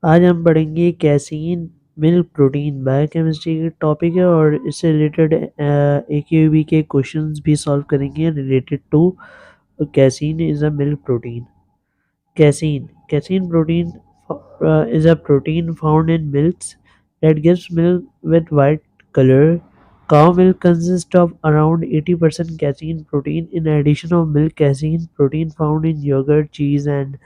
आज हम पढ़ेंगे कैसीन मिल्क प्रोटीन बायोकेमिस्ट्री के टॉपिक है और इससे रिलेटेड AQB के क्वेश्चंस भी सॉल्व करेंगे related to casein is a milk protein. Casein protein is a protein found in milks that gives milk with white color. Cow milk consists of around 80% casein protein. In addition of milk, casein protein found in yogurt, cheese and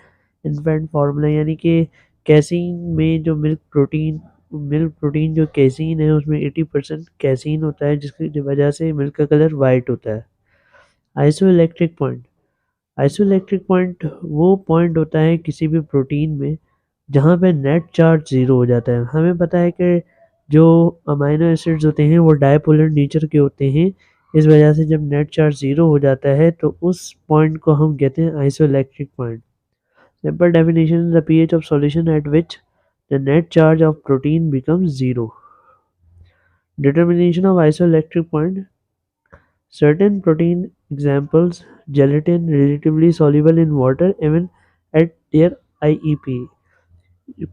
infant formula यानी कि casein में जो milk protein जो casein है उसमें 80% casein होता है जिसकी वजह से मिल्क का कलर वाइट होता है। आइसोइलेक्ट्रिक पॉइंट आइसोइलेक्ट्रिक पॉइंट वो पॉइंट होता है किसी भी प्रोटीन में जहाँ पे नेट चार्ज ज़ीरो हो जाता है। हमें पता है कि जो अमाइनो एसिड्स होते हैं वो डायपोलर नेचर के होते हैं। इस वजह से जब नेट चार्ज ज़ीरो हो जाता है तो उस पॉइंट को हम कहते हैं isoelectric point. Simple definition the pH of solution at which the net charge of protein becomes zero. Determination of isoelectric point. Certain protein examples gelatin relatively soluble in water even at their IEP.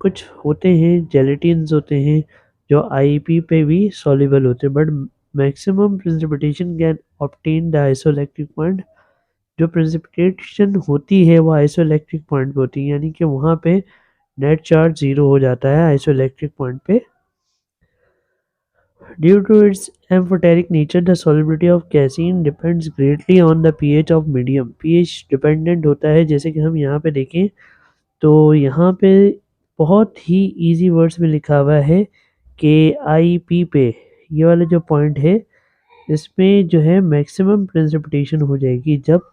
कुछ होते हैं जेलेटिन्स होते हैं जो IEP पे भी soluble होते हैं but maximum precipitation can obtain the isoelectric point. जो प्रेसिपिटेशन होती है वो आइसोइलेक्ट्रिक पॉइंट पे होती है यानी कि वहाँ पे नेट चार्ज ज़ीरो हो जाता है आइसोइलेक्ट्रिक पॉइंट पे। Due to its amphoteric nature, the solubility of casein depends greatly on the pH of medium. pH dependent होता है जैसे कि हम यहाँ पे देखें तो यहाँ पे बहुत ही इजी वर्ड्स में लिखा हुआ है कि IEP पे ये वाला जो पॉइंट है इसमें जो है मैक्सिमम प्रेसिपिटेशन हो जाएगी जब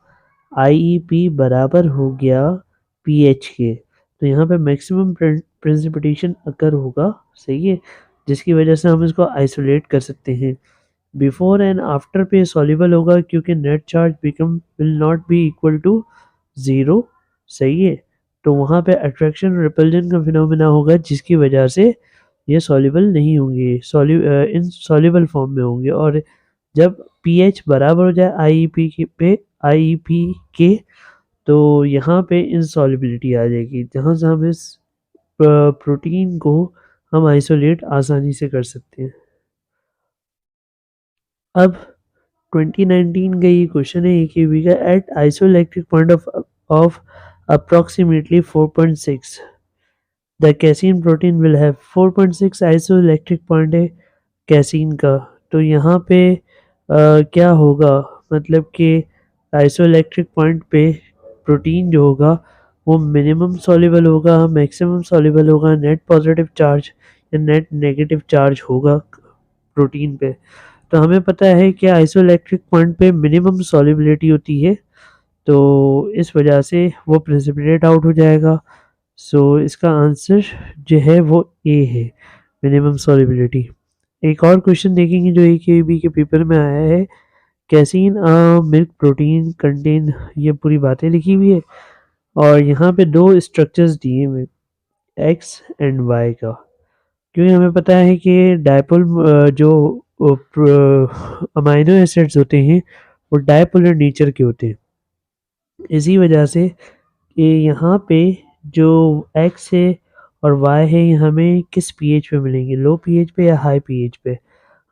IEP बराबर हो गया pH के। तो यहाँ पे मैक्सिमम प्रेसिपिटेशन अकर होगा, सही है, जिसकी वजह से हम इसको आइसोलेट कर सकते हैं। बिफोर एंड आफ्टर पे सॉल्युबल होगा क्योंकि net charge will not be equal to zero, सही है। तो वहाँ पे अट्रैक्शन रिपल्जन का फिनोमेना होगा जिसकी वजह से ये सॉल्युबल नहीं होंगे, इनसॉल्युबल फॉर्म में होंगे। और जब pH बराबर हो जाए IEP के तो यहाँ पे इनसॉल्युबिलिटी आ जाएगी जहाँ से हम इस प्रोटीन को हम आइसोलेट आसानी से कर सकते हैं। अब 2019 का ये क्वेश्चन है AQB का। At isoelectric point of approximately 4.6 the casein protein will have 4.6 isoelectric point है कैसीन का। तो यहाँ पे क्या होगा, मतलब कि आइसोइलेक्ट्रिक पॉइंट पे प्रोटीन जो होगा वो मिनिमम सॉल्युबल होगा, मैक्सिमम सॉल्युबल होगा, नेट पॉजिटिव चार्ज या नेट नेगेटिव चार्ज होगा प्रोटीन पे। तो हमें पता है कि आइसोइलेक्ट्रिक पॉइंट पे मिनिमम सॉल्युबिलिटी होती है तो इस वजह से वो प्रेसिपिटेट आउट हो जाएगा। सो इसका आंसर जो है वो ए है, मिनिमम सॉल्युबिलिटी। एक और क्वेश्चन देखेंगे जो AQB के पेपर में आया है। कैसीन मिल्क प्रोटीन कंटेन, ये पूरी बातें लिखी हुई है और यहाँ पे दो स्ट्रक्चर्स दिए हुए एक्स एंड वाई का। क्योंकि हमें पता है कि डायपोल जो अमाइनो एसिड्स होते हैं वो डायपोलर नेचर के होते हैं। इसी वजह से कि यहाँ पे जो एक्स है और वाई है ये हमें किस पीएच पे मिलेंगे, लो पीएच पे या हाई पीएच पे।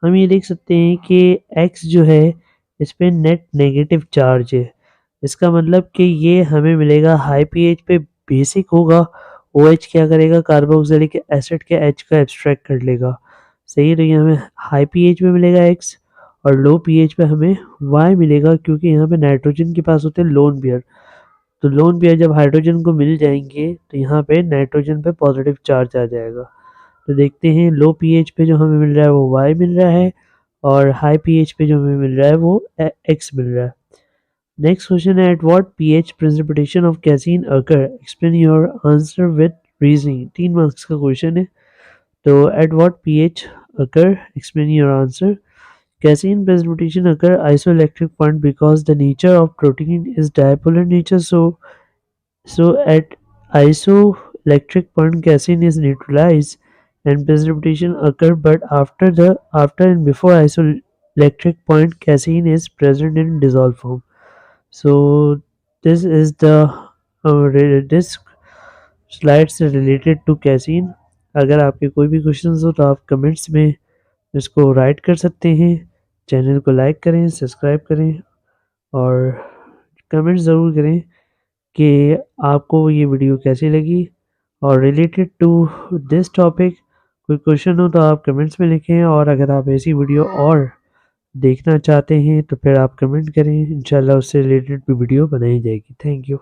हम ये देख सकते हैं कि एक्स जो है इस पे नेट नेगेटिव चार्ज है। इसका मतलब कि ये हमें मिलेगा हाई पीएच पे, बेसिक होगा। OH क्या करेगा, कार्बोक्सिलिक एसिड के H का एब्स्ट्रैक्ट कर लेगा, सही है। तो ये हमें हाई पीएच पे मिलेगा एक्स और लो पीएच पे हमें वाई मिलेगा क्योंकि यहाँ पे नाइट्रोजन के पास होते हैं लोन पेयर। तो लोन पेयर जब हाइड्रोजन को मिल जाएंगे तो यहाँ पे नाइट्रोजन पे पॉजिटिव चार्ज आ जाएगा। तो देखते हैं लो पीएच पे जो हमें मिल रहा है वो वाई मिल रहा है और हाई पीएच पे जो हमें मिल रहा है वो एक्स मिल रहा है। नेक्स्ट क्वेश्चन है at what pH precipitation of casein occur, explain your answer with reasoning. 3 marks का क्वेश्चन है। तो at what pH occur, explain your answer. Casein precipitation occur isoelectric point because the nature of protein is dipolar nature. So at isoelectric point, casein is neutralized and precipitation occur. But after and before isoelectric point, casein is present in dissolved form. So this is the disk. Slide से related to casein. अगर आपके कोई भी questions हो तो आप comments में इसको राइट कर सकते हैं। चैनल को लाइक करें, सब्सक्राइब करें और कमेंट ज़रूर करें कि आपको ये वीडियो कैसी लगी और रिलेटेड टू दिस टॉपिक कोई क्वेश्चन हो तो आप कमेंट्स में लिखें। और अगर आप ऐसी वीडियो और देखना चाहते हैं तो फिर आप कमेंट करें, इंशाल्लाह उससे रिलेटेड भी वीडियो बनाई जाएगी। Thank you.